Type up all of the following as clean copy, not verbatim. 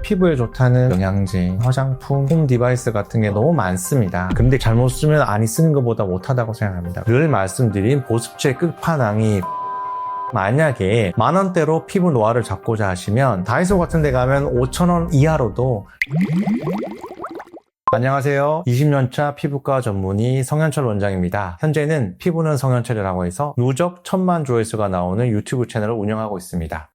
피부에 좋다는 영양제, 화장품, 홈 디바이스 같은 게 너무 많습니다. 근데 잘못 쓰면 안 쓰는 것보다 못하다고 생각합니다. 늘 말씀드린 보습제 끝판왕이 만약에 만원대로 피부 노화를 잡고자 하시면 다이소 같은 데 가면 5,000원 이하로도. 안녕하세요. 20년차 피부과 전문의 성현철 원장입니다. 현재는 피부는 성현철이라고 해서 누적 1000만 조회수가 나오는 유튜브 채널을 운영하고 있습니다.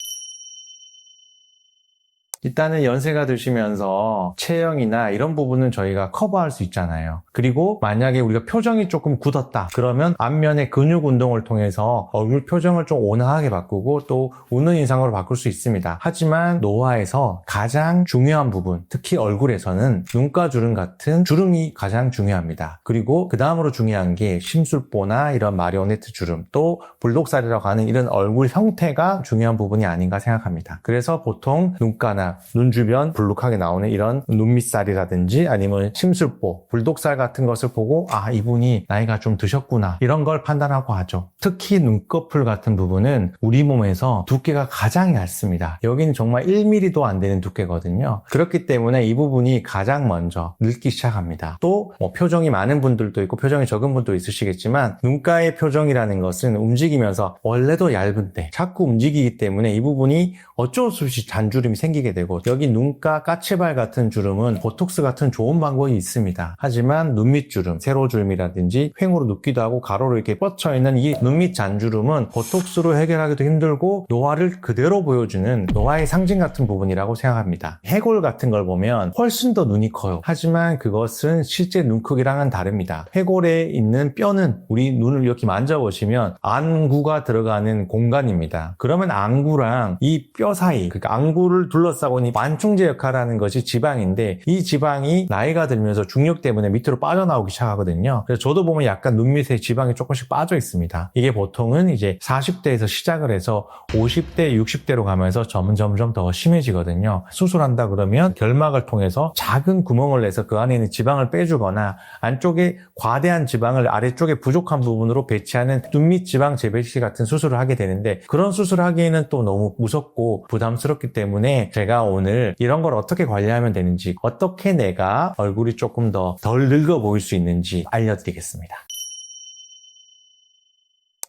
일단은 연세가 드시면서 체형이나 이런 부분은 저희가 커버할 수 있잖아요. 그리고 만약에 우리가 표정이 조금 굳었다 그러면 안면의 근육 운동을 통해서 얼굴 표정을 좀 온화하게 바꾸고 또 웃는 인상으로 바꿀 수 있습니다. 하지만 노화에서 가장 중요한 부분, 특히 얼굴에서는 눈가 주름 같은 주름이 가장 중요합니다. 그리고 그 다음으로 중요한 게 심술보나 이런 마리오네트 주름, 또 불독살이라고 하는 이런 얼굴 형태가 중요한 부분이 아닌가 생각합니다. 그래서 보통 눈가나 눈 주변 불룩하게 나오는 이런 눈밑살이라든지 아니면 심술보, 불독살 같은 것을 보고 이분이 나이가 좀 드셨구나 이런 걸 판단하고 하죠. 특히 눈꺼풀 같은 부분은 우리 몸에서 두께가 가장 얇습니다. 여기는 정말 1mm도 안 되는 두께거든요. 그렇기 때문에 이 부분이 가장 먼저 늙기 시작합니다. 또 표정이 많은 분들도 있고 표정이 적은 분도 있으시겠지만 눈가의 표정이라는 것은 움직이면서 원래도 얇은데 자꾸 움직이기 때문에 이 부분이 어쩔 수 없이 잔주름이 생기게 되고, 여기 눈가 까치발 같은 주름은 보톡스 같은 좋은 방법이 있습니다. 하지만 눈밑 주름, 세로주름이라든지 횡으로 눕기도 하고 가로로 이렇게 뻗쳐있는 이 눈밑 잔주름은 보톡스로 해결하기도 힘들고 노화를 그대로 보여주는 노화의 상징 같은 부분이라고 생각합니다. 해골 같은 걸 보면 훨씬 더 눈이 커요. 하지만 그것은 실제 눈 크기랑은 다릅니다. 해골에 있는 뼈는 우리 눈을 이렇게 만져보시면 안구가 들어가는 공간입니다. 그러면 안구랑 이 뼈 사이, 그러니까 안구를 둘러싸고 있는 완충제 역할을 하는 것이 지방인데, 이 지방이 나이가 들면서 중력 때문에 밑으로 빠져나오기 시작하거든요. 그래서 저도 보면 약간 눈 밑에 지방이 조금씩 빠져 있습니다. 이게 보통은 이제 40대에서 시작을 해서 50대, 60대로 가면서 점점 더 심해지거든요. 수술한다 그러면 결막을 통해서 작은 구멍을 내서 그 안에 있는 지방을 빼주거나 안쪽에 과대한 지방을 아래쪽에 부족한 부분으로 배치하는 눈밑 지방 재배치 같은 수술을 하게 되는데, 그런 수술을 하기에는 또 너무 무섭고 부담스럽기 때문에 제가 오늘 이런 걸 어떻게 관리하면 되는지, 어떻게 내가 얼굴이 조금 더 덜 늙어 보일 수 있는지 알려드리겠습니다.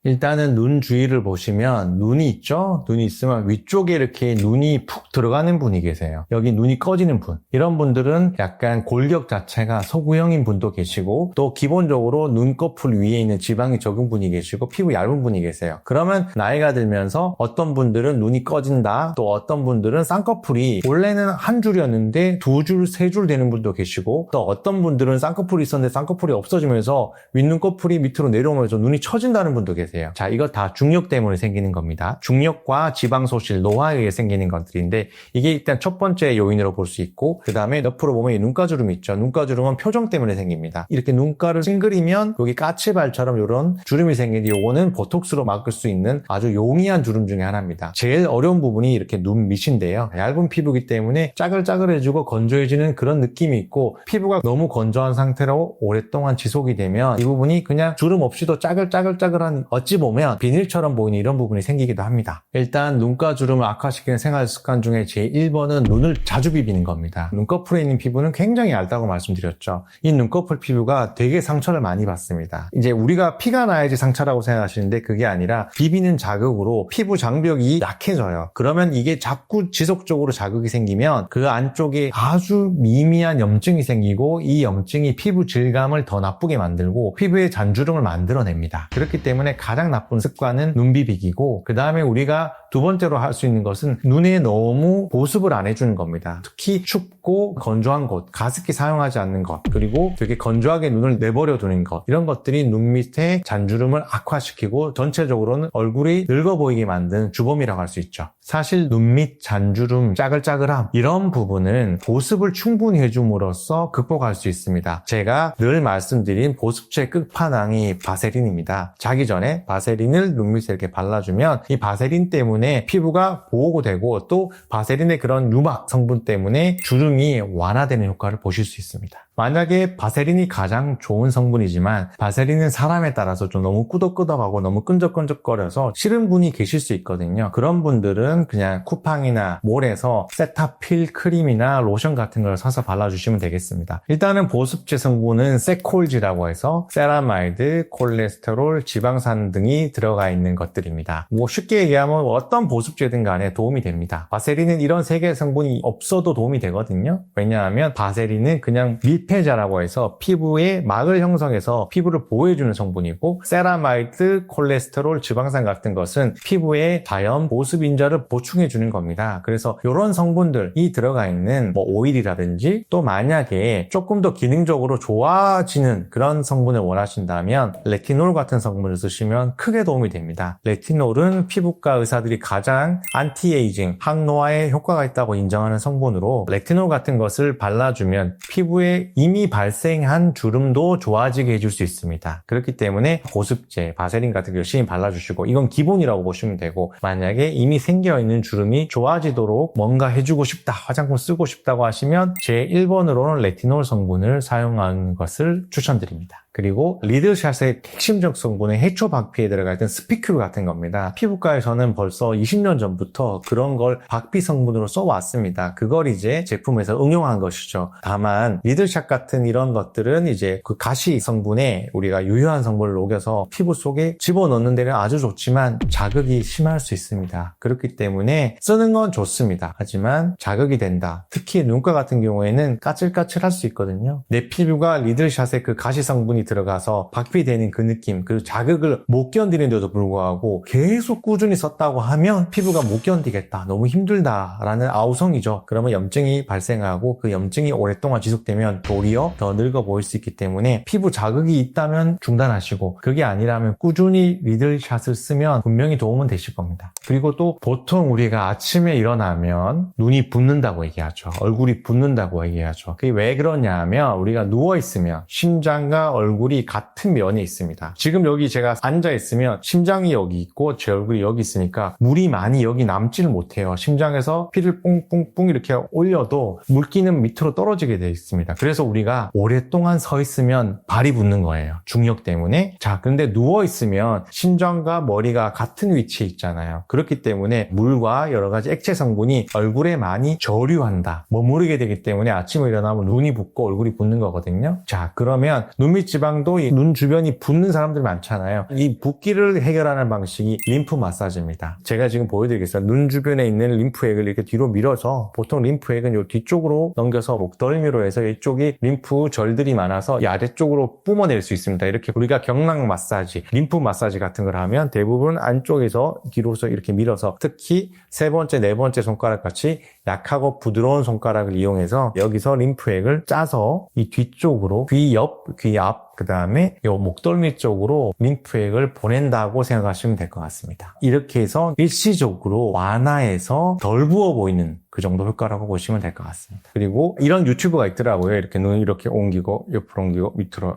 일단은 눈 주위를 보시면 눈이 있죠? 눈이 있으면 위쪽에 이렇게 눈이 푹 들어가는 분이 계세요. 여기 눈이 꺼지는 분. 이런 분들은 약간 골격 자체가 소구형인 분도 계시고, 또 기본적으로 눈꺼풀 위에 있는 지방이 적은 분이 계시고 피부 얇은 분이 계세요. 그러면 나이가 들면서 어떤 분들은 눈이 꺼진다, 또 어떤 분들은 쌍꺼풀이 원래는 한 줄이었는데 두 줄, 세 줄 되는 분도 계시고, 또 어떤 분들은 쌍꺼풀이 있었는데 쌍꺼풀이 없어지면서 윗눈꺼풀이 밑으로 내려오면서 눈이 처진다는 분도 계세요. 자, 이거 다 중력 때문에 생기는 겁니다. 중력과 지방 소실, 노화에 의해 생기는 것들인데, 이게 일단 첫 번째 요인으로 볼 수 있고, 그 다음에 옆으로 보면 이 눈가주름 있죠. 눈가주름은 표정 때문에 생깁니다. 이렇게 눈가를 찡그리면 여기 까치발처럼 이런 주름이 생기는데, 요거는 보톡스로 막을 수 있는 아주 용이한 주름 중에 하나입니다. 제일 어려운 부분이 이렇게 눈 밑인데요. 얇은 피부이기 때문에 짜글짜글해지고 건조해지는 그런 느낌이 있고, 피부가 너무 건조한 상태로 오랫동안 지속이 되면 이 부분이 그냥 주름 없이도 짜글짜글한, 어찌 보면 비닐처럼 보이는 이런 부분이 생기기도 합니다. 일단 눈가 주름을 악화시키는 생활 습관 중에 제 1번은 눈을 자주 비비는 겁니다. 눈꺼풀에 있는 피부는 굉장히 얇다고 말씀드렸죠. 이 눈꺼풀 피부가 되게 상처를 많이 받습니다. 이제 우리가 피가 나야지 상처라고 생각하시는데 그게 아니라 비비는 자극으로 피부 장벽이 약해져요. 그러면 이게 자꾸 지속적으로 자극이 생기면 그 안쪽에 아주 미미한 염증이 생기고, 이 염증이 피부 질감을 더 나쁘게 만들고 피부에 잔주름을 만들어냅니다. 그렇기 때문에 가장 나쁜 습관은 눈 비비기고, 그 다음에 우리가 두 번째로 할 수 있는 것은 눈에 너무 보습을 안 해주는 겁니다. 특히 춥고 건조한 곳, 가습기 사용하지 않는 것, 그리고 되게 건조하게 눈을 내버려 두는 것, 이런 것들이 눈 밑에 잔주름을 악화시키고 전체적으로는 얼굴이 늙어 보이게 만드는 주범이라고 할 수 있죠. 사실 눈밑 잔주름, 짜글짜글함 이런 부분은 보습을 충분히 해줌으로써 극복할 수 있습니다. 제가 늘 말씀드린 보습제 끝판왕이 바세린입니다. 자기 전에 바세린을 눈밑에 이렇게 발라주면 이 바세린 때문에 피부가 보호되고, 또 바세린의 그런 유막 성분 때문에 주름이 완화되는 효과를 보실 수 있습니다. 만약에 바세린이 가장 좋은 성분이지만 바세린은 사람에 따라서 좀 너무 끄덕끄덕하고 너무 끈적끈적거려서 싫은 분이 계실 수 있거든요. 그런 분들은 그냥 쿠팡이나 몰에서 세타필 크림이나 로션 같은 걸 사서 발라주시면 되겠습니다. 일단은 보습제 성분은 세콜지라고 해서 세라마이드, 콜레스테롤, 지방산 등이 들어가 있는 것들입니다. 뭐 쉽게 얘기하면 어떤 보습제든 간에 도움이 됩니다. 바세린은 이런 3개의 성분이 없어도 도움이 되거든요. 왜냐하면 바세린은 그냥 밀폐자라고 해서 피부에 막을 형성해서 피부를 보호해주는 성분이고, 세라마이드, 콜레스테롤, 지방산 같은 것은 피부에 자연 보습인자를 보충해주는 겁니다. 그래서 이런 성분들이 들어가 있는 뭐 오일이라든지, 또 만약에 조금 더 기능적으로 좋아지는 그런 성분을 원하신다면 레티놀 같은 성분을 쓰시면 크게 도움이 됩니다. 레티놀은 피부과 의사들이 가장 안티에이징, 항노화에 효과가 있다고 인정하는 성분으로, 레티놀 같은 것을 발라주면 피부에 이미 발생한 주름도 좋아지게 해줄 수 있습니다. 그렇기 때문에 보습제, 바세린 같은 거 열심히 발라주시고, 이건 기본이라고 보시면 되고, 만약에 이미 생겨있는 주름이 좋아지도록 뭔가 해주고 싶다, 화장품 쓰고 싶다고 하시면 제 1번으로는 레티놀 성분을 사용하는 것을 추천드립니다. 그리고 리들샷의 핵심적 성분은 해초 박피에 들어가 있던 스피큘 같은 겁니다. 피부과에서는 벌써 20년 전부터 그런 걸 박피 성분으로 써왔습니다. 그걸 이제 제품에서 응용한 것이죠. 다만 리들샷 같은 이런 것들은 이제 그 가시 성분에 우리가 유효한 성분을 녹여서 피부 속에 집어넣는 데는 아주 좋지만 자극이 심할 수 있습니다. 그렇기 때문에 쓰는 건 좋습니다. 하지만 자극이 된다. 특히 눈가 같은 경우에는 까칠까칠할 수 있거든요. 내 피부가 리들샷의 그 가시 성분이 들어가서 박피되는 그 느낌, 그 자극을 못 견디는데도 불구하고 계속 꾸준히 썼다고 하면 피부가 못 견디겠다, 너무 힘들다라는 아우성이죠. 그러면 염증이 발생하고 그 염증이 오랫동안 지속되면 도리어 더 늙어 보일 수 있기 때문에 피부 자극이 있다면 중단하시고, 그게 아니라면 꾸준히 리들샷을 쓰면 분명히 도움은 되실 겁니다. 그리고 또 보통 우리가 아침에 일어나면 눈이 붓는다고 얘기하죠. 얼굴이 붓는다고 얘기하죠. 그게 왜 그러냐 하면 우리가 누워있으면 심장과 얼굴이 같은 면에 있습니다. 지금 여기 제가 앉아있으면 심장이 여기 있고 제 얼굴이 여기 있으니까 물이 많이 여기 남지를 못해요. 심장에서 피를 뿡뿡뿡 이렇게 올려도 물기는 밑으로 떨어지게 되어 있습니다. 그래서 우리가 오랫동안 서 있으면 발이 붓는 거예요. 중력 때문에. 자, 근데 누워있으면 심장과 머리가 같은 위치에 있잖아요. 그렇기 때문에 물과 여러 가지 액체 성분이 얼굴에 많이 저류한다, 머무르게 되기 때문에 아침에 일어나면 눈이 붓고 얼굴이 붓는 거거든요. 자, 그러면 눈 밑 지방도 이 눈 주변이 붓는 사람들이 많잖아요. 이 붓기를 해결하는 방식이 림프 마사지입니다. 제가 지금 보여드리겠습니다. 눈 주변에 있는 림프액을 이렇게 뒤로 밀어서, 보통 림프액은 이 뒤쪽으로 넘겨서 목덜미로 해서 이쪽이 림프 절들이 많아서 이 아래쪽으로 뿜어낼 수 있습니다. 이렇게 우리가 경락 마사지, 림프 마사지 같은 걸 하면 대부분 안쪽에서 뒤로서 이렇게 밀어서, 특히 3번째, 4번째 손가락 같이 약하고 부드러운 손가락을 이용해서 여기서 림프액을 짜서 이 뒤쪽으로 귀 옆, 귀 앞, 그 다음에 이 목덜미 쪽으로 림프액을 보낸다고 생각하시면 될 것 같습니다. 이렇게 해서 일시적으로 완화해서 덜 부어 보이는 그 정도 효과라고 보시면 될 것 같습니다. 그리고 이런 유튜브가 있더라고요. 이렇게 눈 이렇게 옮기고 옆으로 옮기고 밑으로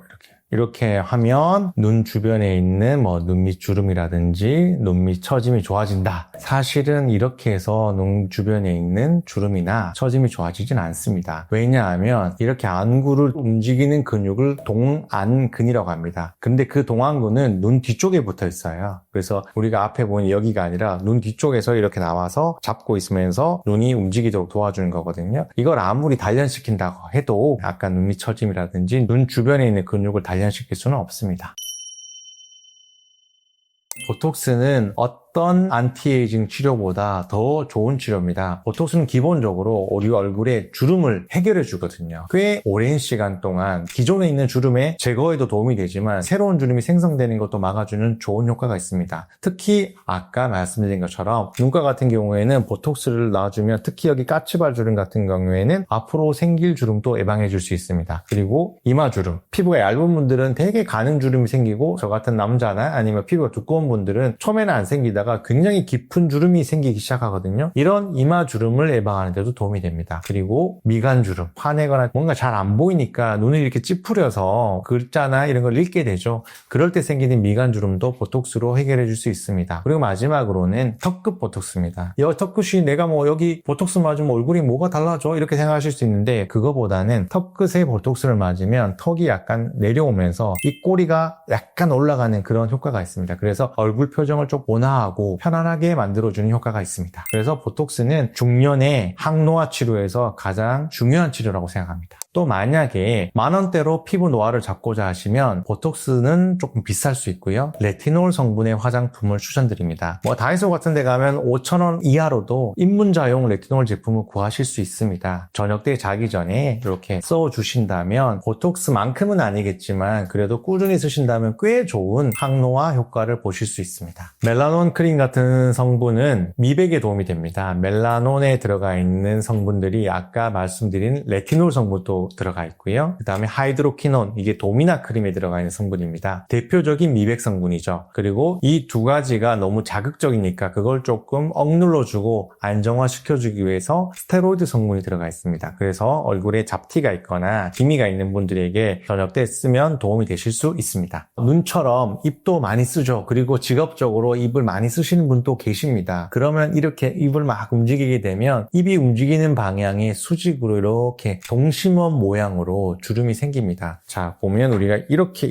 이렇게 하면 눈 주변에 있는 뭐 눈밑 주름이라든지 눈밑 처짐이 좋아진다. 사실은 이렇게 해서 눈 주변에 있는 주름이나 처짐이 좋아지진 않습니다. 왜냐하면 이렇게 안구를 움직이는 근육을 동안근이라고 합니다. 근데 그 동안근은 눈 뒤쪽에 붙어 있어요. 그래서 우리가 앞에 보는 여기가 아니라 눈 뒤쪽에서 이렇게 나와서 잡고 있으면서 눈이 움직이도록 도와주는 거거든요. 이걸 아무리 단련시킨다고 해도 아까 눈밑 처짐이라든지 눈 주변에 있는 근육을 단련시킬 수는 없습니다. 보톡스는 어떤 안티에이징 치료보다 더 좋은 치료입니다. 보톡스는 기본적으로 우리 얼굴에 주름을 해결해 주거든요. 꽤 오랜 시간 동안 기존에 있는 주름의 제거에도 도움이 되지만 새로운 주름이 생성되는 것도 막아주는 좋은 효과가 있습니다. 특히 아까 말씀드린 것처럼 눈가 같은 경우에는 보톡스를 놔주면, 특히 여기 까치발 주름 같은 경우에는 앞으로 생길 주름도 예방해 줄 수 있습니다. 그리고 이마 주름, 피부가 얇은 분들은 되게 가는 주름이 생기고, 저 같은 남자나 아니면 피부가 두꺼운 분들은 처음에는 안 생기다가 있다가 굉장히 깊은 주름이 생기기 시작하거든요. 이런 이마 주름을 예방하는 데도 도움이 됩니다. 그리고 미간 주름, 화내거나 뭔가 잘 안 보이니까 눈을 이렇게 찌푸려서 글자나 이런 걸 읽게 되죠. 그럴 때 생기는 미간 주름도 보톡스로 해결해 줄 수 있습니다. 그리고 마지막으로는 턱끝 보톡스입니다. 턱끝이 내가 뭐 여기 보톡스 맞으면 얼굴이 뭐가 달라져? 이렇게 생각하실 수 있는데 그거보다는 턱끝에 보톡스를 맞으면 턱이 약간 내려오면서 이 꼬리가 약간 올라가는 그런 효과가 있습니다. 그래서 얼굴 표정을 좀 온화하고 편안하게 만들어주는 효과가 있습니다. 그래서 보톡스는 중년의 항노화 치료에서 가장 중요한 치료라고 생각합니다. 또 만약에 만원대로 피부 노화를 잡고자 하시면 보톡스는 조금 비쌀 수 있고요. 레티놀 성분의 화장품을 추천드립니다. 뭐 다이소 같은 데 가면 5,000원 이하로도 입문자용 레티놀 제품을 구하실 수 있습니다. 저녁 때 자기 전에 이렇게 써주신다면 보톡스만큼은 아니겠지만 그래도 꾸준히 쓰신다면 꽤 좋은 항노화 효과를 보실 수 있습니다. 멜라논 크림 같은 성분은 미백에 도움이 됩니다. 멜라논에 들어가 있는 성분들이 아까 말씀드린 레티놀 성분도 들어가 있고요. 그 다음에 하이드로퀴논, 이게 도미나 크림에 들어가 있는 성분입니다. 대표적인 미백 성분이죠. 그리고 이 두 가지가 너무 자극적이니까 그걸 조금 억눌러주고 안정화시켜주기 위해서 스테로이드 성분이 들어가 있습니다. 그래서 얼굴에 잡티가 있거나 기미가 있는 분들에게 저녁 때 쓰면 도움이 되실 수 있습니다. 눈처럼 입도 많이 쓰죠. 그리고 직업적으로 입을 많이 쓰시는 분도 계십니다. 그러면 이렇게 입을 막 움직이게 되면 입이 움직이는 방향의 수직으로 이렇게 동심원 모양으로 주름이 생깁니다. 자, 보면 우리가 이렇게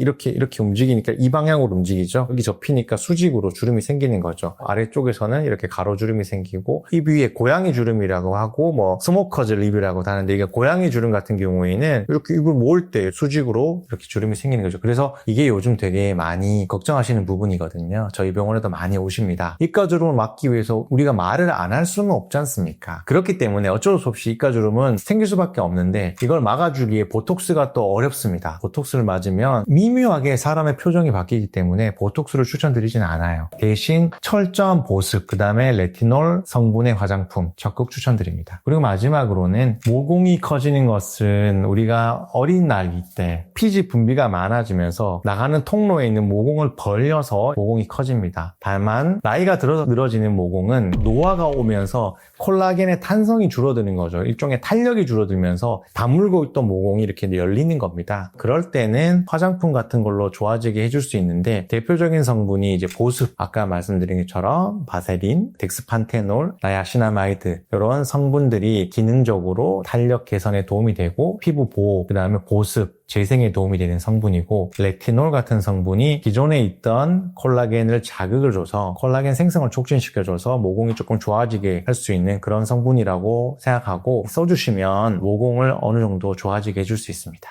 움직이니까 이 방향으로 움직이죠. 여기 접히니까 수직으로 주름이 생기는 거죠. 아래쪽에서는 이렇게 가로주름이 생기고 입 위에 고양이 주름이라고 하고 뭐 스모커즈 립이라고 하는데 이게 고양이 주름 같은 경우에는 이렇게 입을 모을 때 수직으로 이렇게 주름이 생기는 거죠. 그래서 이게 요즘 되게 많이 걱정하시는 부분이거든요. 저희 병원에도 많이 오십니다. 입가주름을 막기 위해서 우리가 말을 안 할 수는 없지 않습니까? 그렇기 때문에 어쩔 수 없이 입가주름은 생길 수밖에 없는데 이걸 막아주기에 보톡스가 또 어렵습니다. 보톡스를 맞으면 미묘하게 사람의 표정이 바뀌기 때문에 보톡스를 추천드리진 않아요. 대신 철저한 보습, 그 다음에 레티놀 성분의 화장품 적극 추천드립니다. 그리고 마지막으로는 모공이 커지는 것은 우리가 어린 나이 때 피지 분비가 많아지면서 나가는 통로에 있는 모공을 벌려서 모공이 커집니다. 다만 나이가 들어서 늘어지는 모공은 노화가 오면서 콜라겐의 탄성이 줄어드는 거죠. 일종의 탄력이 줄어들면서 다물고 있던 모공이 이렇게 열리는 겁니다. 그럴 때는 화장품 같은 걸로 좋아지게 해줄 수 있는데 대표적인 성분이 이제 보습, 아까 말씀드린 것처럼 바세린, 덱스판테놀, 나야시나마이드 이런 성분들이 기능적으로 탄력 개선에 도움이 되고 피부 보호, 그 다음에 보습, 재생에 도움이 되는 성분이고 레티놀 같은 성분이 기존에 있던 콜라겐을 자극을 줘서 콜라겐 생성을 촉진시켜줘서 모공이 조금 좋아지게 할 수 있는 그런 성분이라고 생각하고 써주시면 모공을 어느 정도 좋아지게 해줄 수 있습니다.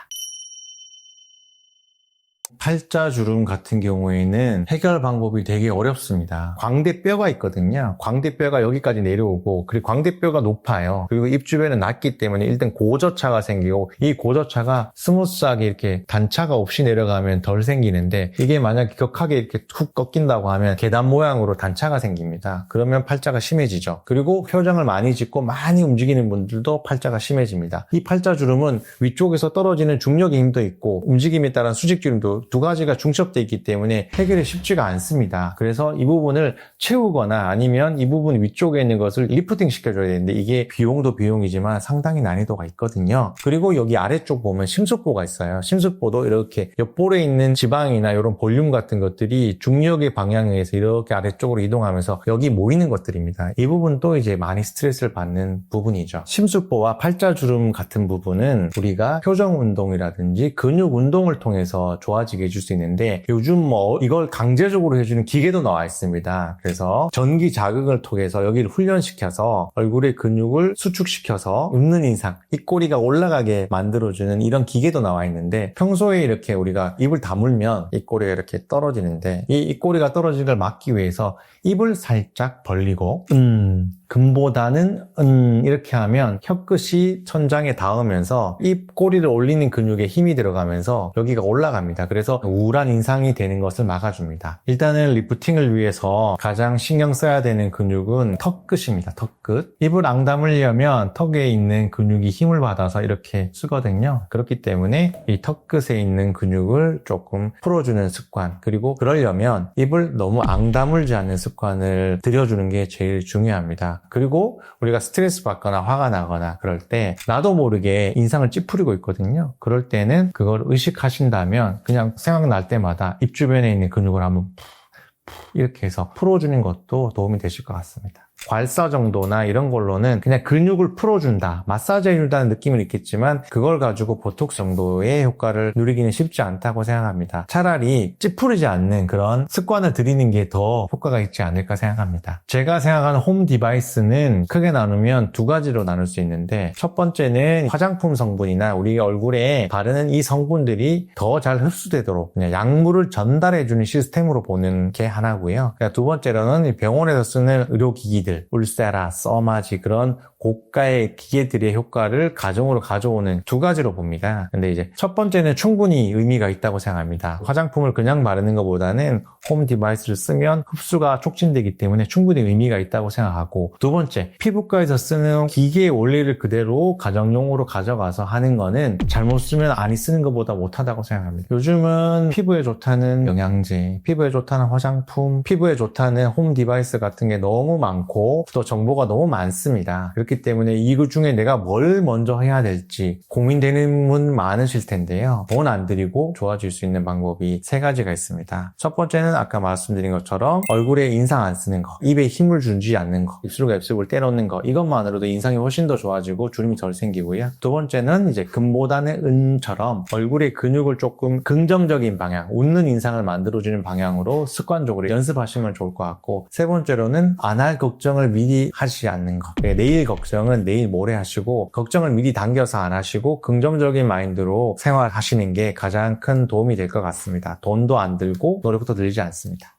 팔자주름 같은 경우에는 해결 방법이 되게 어렵습니다. 광대뼈가 있거든요. 광대뼈가 여기까지 내려오고 그리고 광대뼈가 높아요. 그리고 입 주변은 낮기 때문에 일단 고저차가 생기고 이 고저차가 스무스하게 이렇게 단차가 없이 내려가면 덜 생기는데 이게 만약 격하게 이렇게 툭 꺾인다고 하면 계단 모양으로 단차가 생깁니다. 그러면 팔자가 심해지죠. 그리고 표정을 많이 짓고 많이 움직이는 분들도 팔자가 심해집니다. 이 팔자주름은 위쪽에서 떨어지는 중력의 힘도 있고 움직임에 따른 수직주름도 두 가지가 중첩되어 있기 때문에 해결이 쉽지가 않습니다. 그래서 이 부분을 채우거나 아니면 이 부분 위쪽에 있는 것을 리프팅 시켜줘야 되는데 이게 비용도 비용이지만 상당히 난이도가 있거든요. 그리고 여기 아래쪽 보면 심수보가 있어요. 심수보도 이렇게 옆볼에 있는 지방이나 이런 볼륨 같은 것들이 중력의 방향에 의해서 이렇게 아래쪽으로 이동하면서 여기 모이는 것들입니다. 이 부분도 이제 많이 스트레스를 받는 부분이죠. 심수보와 팔자주름 같은 부분은 우리가 표정 운동이라든지 근육 운동을 통해서 좋아지게 해줄 수 있는데 요즘 뭐 이걸 강제적으로 해주는 기계도 나와 있습니다. 그래서 전기 자극을 통해서 여기를 훈련시켜서 얼굴의 근육을 수축시켜서 웃는 인상, 입꼬리가 올라가게 만들어주는 이런 기계도 나와 있는데 평소에 이렇게 우리가 입을 다물면 입꼬리가 이렇게 떨어지는데 이 입꼬리가 떨어지는 걸 막기 위해서 입을 살짝 벌리고 금보다는 이렇게 하면 혀끝이 천장에 닿으면서 입꼬리를 올리는 근육에 힘이 들어가면서 여기가 올라갑니다. 그래서 그래서 우울한 인상이 되는 것을 막아줍니다. 일단은 리프팅을 위해서 가장 신경 써야 되는 근육은 턱끝입니다. 턱끝. 입을 앙 다물려면 턱에 있는 근육이 힘을 받아서 이렇게 쓰거든요. 그렇기 때문에 이 턱끝에 있는 근육을 조금 풀어주는 습관, 그리고 그러려면 입을 너무 앙 다물지 않는 습관을 들여주는 게 제일 중요합니다. 그리고 우리가 스트레스 받거나 화가 나거나 그럴 때 나도 모르게 인상을 찌푸리고 있거든요. 그럴 때는 그걸 의식하신다면 그냥 생각날 때마다 입 주변에 있는 근육을 한번 이렇게 해서 풀어주는 것도 도움이 되실 것 같습니다. 괄사 정도나 이런 걸로는 그냥 근육을 풀어준다, 마사지 해준다는 느낌은 있겠지만 그걸 가지고 보톡스 정도의 효과를 누리기는 쉽지 않다고 생각합니다. 차라리 찌푸리지 않는 그런 습관을 들이는 게 더 효과가 있지 않을까 생각합니다. 제가 생각하는 홈 디바이스는 크게 나누면 두 가지로 나눌 수 있는데, 첫 번째는 화장품 성분이나 우리 얼굴에 바르는 이 성분들이 더 잘 흡수되도록 그냥 약물을 전달해주는 시스템으로 보는 게 하나고요. 두 번째로는 병원에서 쓰는 의료기기들, 울세라, 써마지, 그런 고가의 기계들의 효과를 가정으로 가져오는 두 가지로 봅니다. 근데 이제 첫 번째는 충분히 의미가 있다고 생각합니다. 화장품을 그냥 바르는 것보다는 홈 디바이스를 쓰면 흡수가 촉진되기 때문에 충분히 의미가 있다고 생각하고, 두 번째, 피부과에서 쓰는 기계의 원리를 그대로 가정용으로 가져가서 하는 거는 잘못 쓰면 아니 쓰는 것보다 못하다고 생각합니다. 요즘은 피부에 좋다는 영양제, 피부에 좋다는 화장품, 피부에 좋다는 홈 디바이스 같은 게 너무 많고 또 정보가 너무 많습니다. 그렇기 때문에 이거 중에 내가 뭘 먼저 해야 될지 고민되는 분 많으실 텐데요. 돈 안 들이고 좋아질 수 있는 방법이 세 가지가 있습니다. 첫 번째는 아까 말씀드린 것처럼 얼굴에 인상 안 쓰는 거, 입에 힘을 주지 않는 거, 입술과 입술을 떼놓는 거, 이것만으로도 인상이 훨씬 더 좋아지고 주름이 덜 생기고요. 두 번째는 이제 금보다는 은처럼 얼굴의 근육을 조금 긍정적인 방향, 웃는 인상을 만들어주는 방향으로 습관적으로 연습하시면 좋을 것 같고, 세 번째로는 안 할 걱정을 미리 하시지 않는 거. 내일 걱정은 내일 모레 하시고, 걱정을 미리 당겨서 안 하시고 긍정적인 마인드로 생활하시는 게 가장 큰 도움이 될 것 같습니다. 돈도 안 들고 노력도 들지 않습니다.